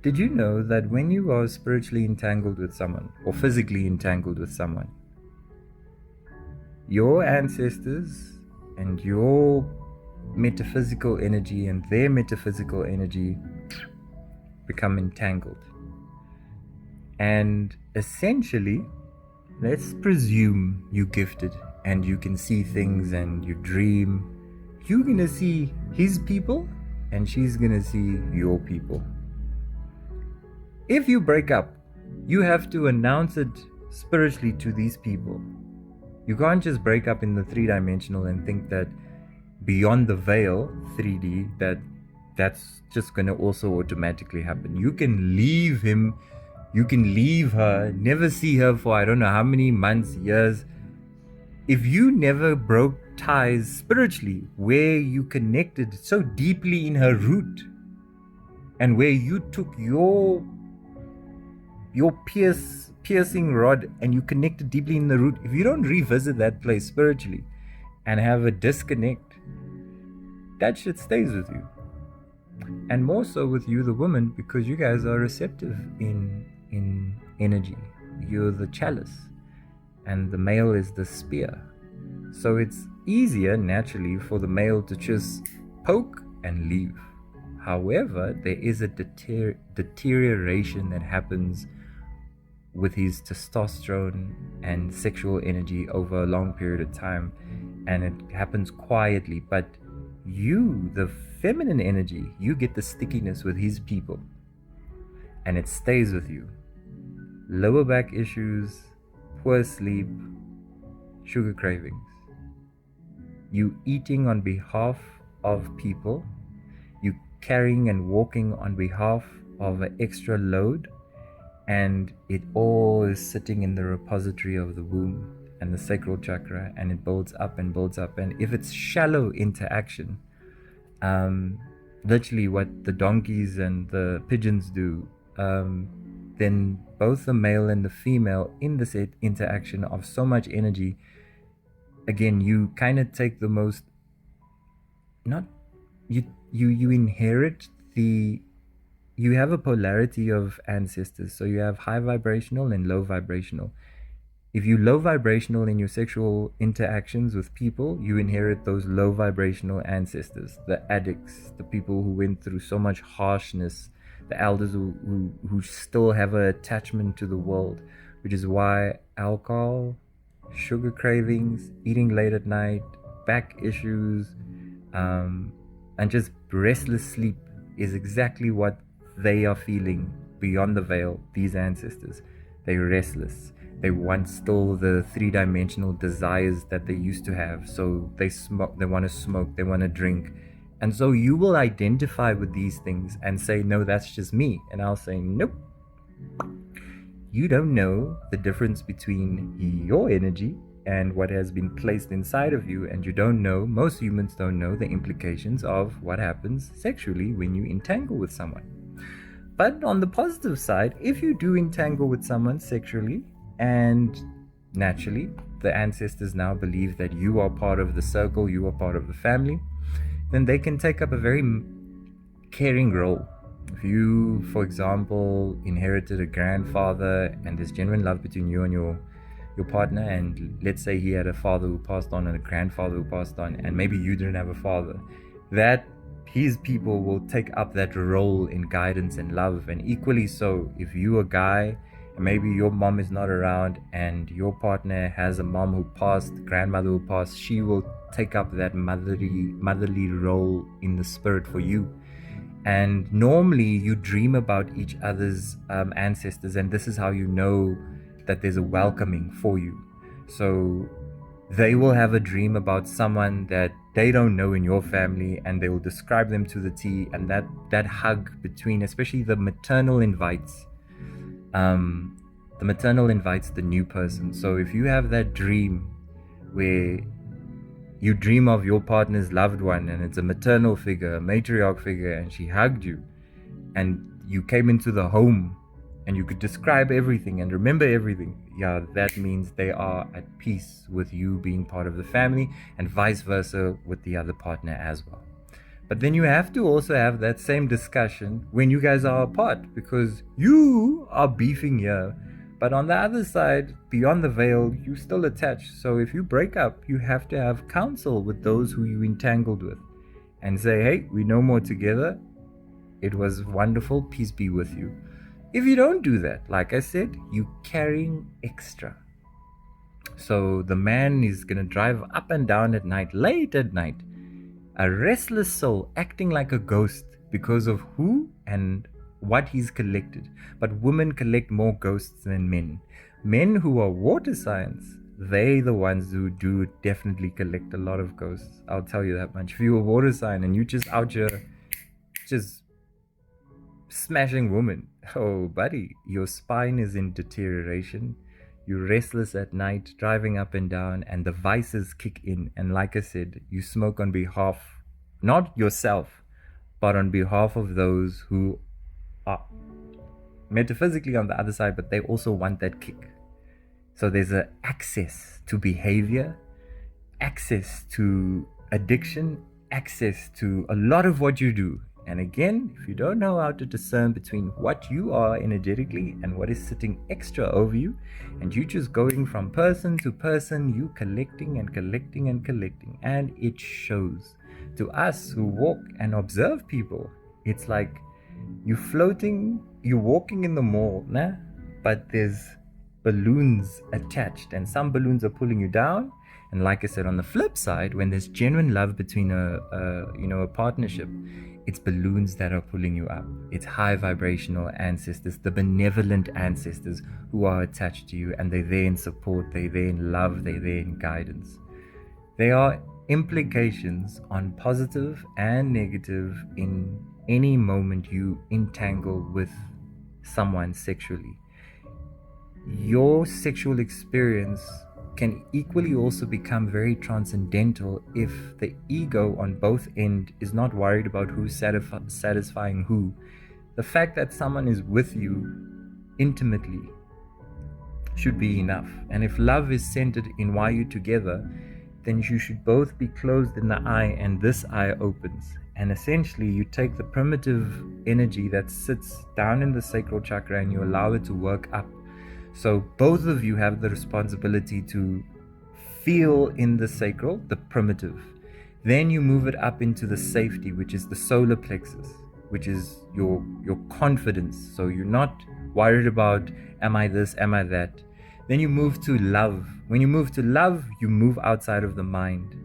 Did you know that when you are spiritually entangled with someone or physically entangled with someone, your ancestors and your metaphysical energy and their metaphysical energy become entangled? And essentially, let's presume you gifted and you can see things and you dream. You're gonna see his people and she's gonna see your people. If you break up, you have to announce it spiritually to these people. You can't just break up in the three-dimensional and think that beyond the veil, 3D, that's just going to also automatically happen. You can leave him, you can leave her, never see her for I don't know how many months, years. If you never broke ties spiritually, where you connected so deeply in her root, and where you took your piercing rod and you connected deeply in the root, if you don't revisit that place spiritually and have a disconnect, that shit stays with you. And more so with you, the woman, because you guys are receptive in energy. You're the chalice and the male is the spear. So it's easier naturally for the male to just poke and leave. However, there is a deterioration that happens with his testosterone and sexual energy over a long period of time, and it happens quietly. But you, the feminine energy, you get the stickiness with his people, and it stays with you. Lower back issues, poor sleep, sugar cravings. You eating on behalf of people, you carrying and walking on behalf of an extra load, and it all is sitting in the repository of the womb and the sacral chakra, and it builds up and builds up. And if it's shallow interaction, literally what the donkeys and the pigeons do, then both the male and the female in this interaction of so much energy, again, you kind of take the most, not you inherit the, you have a polarity of ancestors. So you have high vibrational and low vibrational. If you low vibrational in your sexual interactions with people, you inherit those low vibrational ancestors, the addicts, the people who went through so much harshness, the elders who still have an attachment to the world, which is why alcohol, sugar cravings, eating late at night, back issues, and just restless sleep is exactly what they are feeling beyond the veil. These ancestors, they're restless. They want still the three-dimensional desires that they used to have. So they smoke, they want to smoke, they want to drink. And so you will identify with these things and say, no, that's just me. And I'll say, nope. You don't know the difference between your energy and what has been placed inside of you. And you don't know, most humans don't know the implications of what happens sexually when you entangle with someone. But on the positive side, if you do entangle with someone sexually, and naturally the ancestors now believe that you are part of the circle, you are part of the family, then they can take up a very caring role. If you, for example, inherited a grandfather and there's genuine love between you and your partner, and let's say he had a father who passed on and a grandfather who passed on, and maybe you didn't have a father, that his people will take up that role in guidance and love. And equally so, if you're a guy and maybe your mom is not around and your partner has a mom who passed, grandmother who passed, she will take up that motherly role in the spirit for you. And normally you dream about each other's ancestors, and this is how you know that there's a welcoming for you. So they will have a dream about someone that they don't know in your family, and they will describe them to the T. And that hug between, especially the maternal invites the new person. So if you have that dream where you dream of your partner's loved one and it's a maternal figure, a matriarch figure, and she hugged you, and you came into the home and you could describe everything and remember everything, yeah, that means they are at peace with you being part of the family, and vice versa with the other partner as well. But then you have to also have that same discussion when you guys are apart, because you are beefing here. But on the other side, beyond the veil, you still attached. So if you break up, you have to have counsel with those who you entangled with and say, hey, we no more together. It was wonderful. Peace be with you. If you don't do that, like I said, you carrying extra. So the man is going to drive up and down at night, late at night, a restless soul acting like a ghost because of who and what he's collected. But women collect more ghosts than men. Men who are water signs, they the ones who do definitely collect a lot of ghosts. I'll tell you that much. If you're a water sign and you just out here just smashing women, oh buddy, your spine is in deterioration. You're restless at night, driving up and down, and the vices kick in. And like I said, you smoke on behalf, not yourself, but on behalf of those who are metaphysically on the other side, but they also want that kick. So there's an access to behavior, access to addiction, access to a lot of what you do. And again, if you don't know how to discern between what you are energetically and what is sitting extra over you, and you just going from person to person, you collecting and collecting and collecting, and it shows. To us who walk and observe people, it's like you're floating, you're walking in the mall, nah? But there's balloons attached, and some balloons are pulling you down. And like I said, on the flip side, when there's genuine love between a partnership, it's balloons that are pulling you up. It's high vibrational ancestors, the benevolent ancestors who are attached to you, and they're there in support, they're there in love, they're there in guidance. There are implications on positive and negative in any moment you entangle with someone sexually. Your sexual experience can equally also become very transcendental if the ego on both ends is not worried about who's satisfying who. The fact that someone is with you intimately should be enough. And if love is centered in why you're together, then you should both be closed in the eye and this eye opens. And essentially you take the primitive energy that sits down in the sacral chakra and you allow it to work up. So both of you have the responsibility to feel in the sacral, the primitive. Then you move it up into the safety, which is the solar plexus, which is your confidence. So you're not worried about, am I this, am I that? Then you move to love. When you move to love, you move outside of the mind.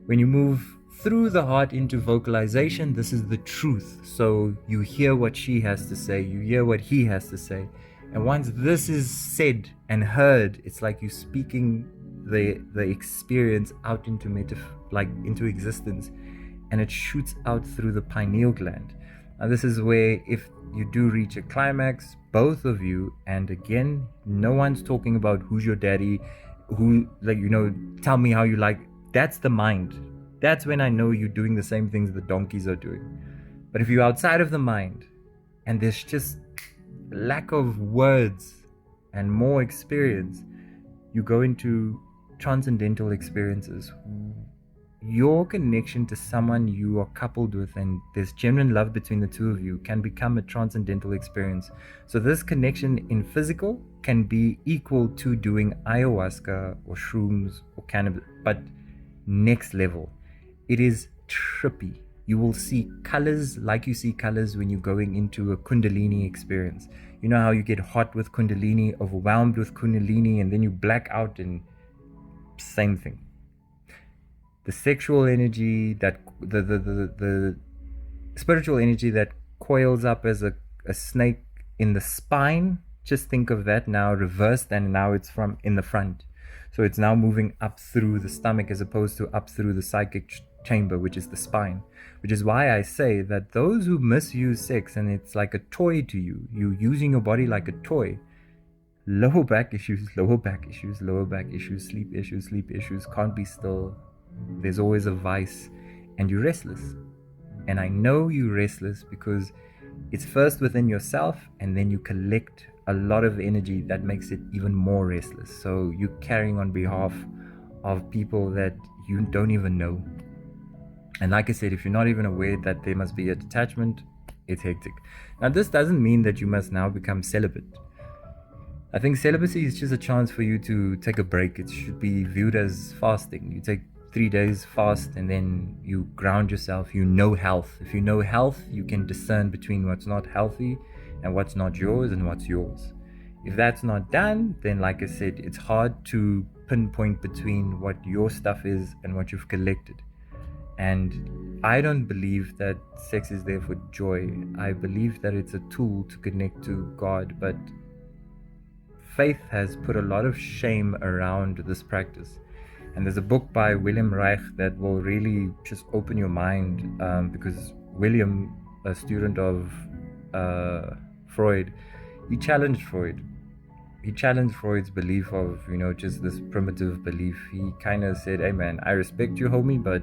When you move through the heart into vocalization, this is the truth. So you hear what she has to say, you hear what he has to say. And once this is said and heard, it's like you're speaking the experience out into into existence, and it shoots out through the pineal gland. Now this is where, if you do reach a climax, both of you, and again, no one's talking about who's your daddy, who, tell me how you like. That's the mind. That's when I know you're doing the same things the donkeys are doing. But if you're outside of the mind, and there's just lack of words and more experience, you go into transcendental experiences. Your connection to someone you are coupled with and there's genuine love between the two of you can become a transcendental experience. So this connection in physical can be equal to doing ayahuasca or shrooms or cannabis, but next level. It is trippy. You will see colors like you see colors when you're going into a Kundalini experience. You know how you get hot with Kundalini, overwhelmed with Kundalini, and then you black out, and same thing. The sexual energy, that the spiritual energy that coils up as a snake in the spine, just think of that now reversed, and now it's from in the front. So it's now moving up through the stomach as opposed to up through the psychic chamber, which is the spine. Which is why I say that those who misuse sex and it's like a toy to you, you're using your body like a toy. Lower back issues, lower back issues, lower back issues, sleep issues, can't be still. There's always a vice, and you're restless. And I know you're restless because it's first within yourself, and then you collect a lot of energy that makes it even more restless. So you're carrying on behalf of people that you don't even know. And like I said, if you're not even aware that there must be a detachment, it's hectic. Now, this doesn't mean that you must now become celibate. I think celibacy is just a chance for you to take a break. It should be viewed as fasting. You take 3 days fast and then you ground yourself. You know health. If you know health, you can discern between what's not healthy and what's not yours and what's yours. If that's not done, then like I said, it's hard to pinpoint between what your stuff is and what you've collected. And I don't believe that sex is there for joy. I believe that it's a tool to connect to God, but faith has put a lot of shame around this practice. And there's a book by William Reich that will really just open your mind, because William, a student of Freud, he challenged Freud. He challenged Freud's belief of, just this primitive belief. He kind of said, hey man, I respect you, homie, but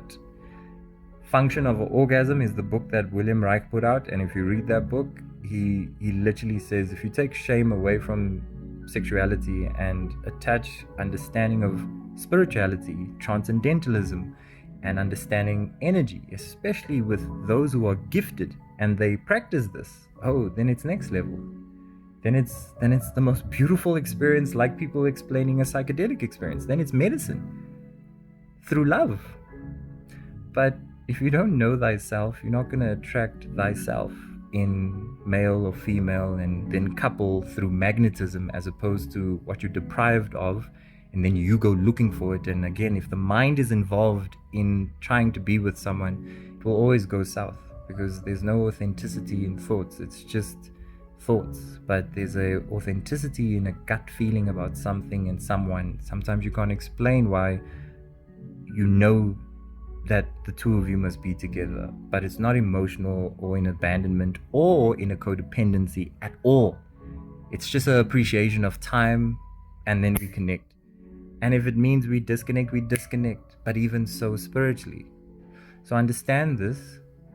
Function of Orgasm is the book that William Reich put out. And if you read that book, he literally says, if you take shame away from sexuality and attach understanding of spirituality, transcendentalism, and understanding energy, especially with those who are gifted and they practice this, then it's next level. Then it's the most beautiful experience, like people explaining a psychedelic experience. Then it's medicine through love. But if you don't know thyself, you're not going to attract thyself in male or female and then couple through magnetism as opposed to what you're deprived of, and then you go looking for it. And again, if the mind is involved in trying to be with someone, it will always go south because there's no authenticity in thoughts. It's just thoughts, but there's a authenticity in a gut feeling about something and someone. Sometimes you can't explain why you know that the two of you must be together, but it's not emotional or in abandonment or in a codependency at all. It's just an appreciation of time, and then we connect. And if it means we disconnect, we disconnect, but even so spiritually. So understand this.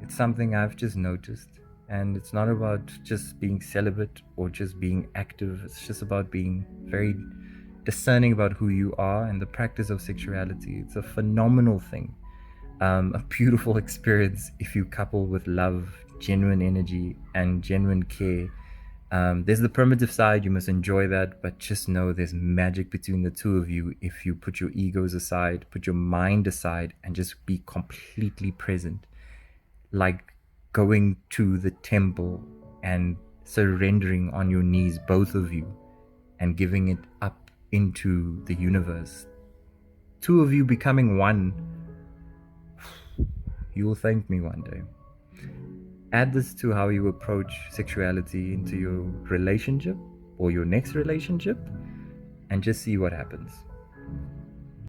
It's something I've just noticed, and it's not about just being celibate or just being active. It's just about being very discerning about who you are and the practice of sexuality. It's a phenomenal thing. A beautiful experience if you couple with love, genuine energy, and genuine care. There's the primitive side, you must enjoy that, but just know there's magic between the two of you if you put your egos aside, put your mind aside, and just be completely present. Like going to the temple and surrendering on your knees, both of you, and giving it up into the universe. Two of you becoming one. You will thank me one day. Add this to how you approach sexuality into your relationship or your next relationship, and just see what happens.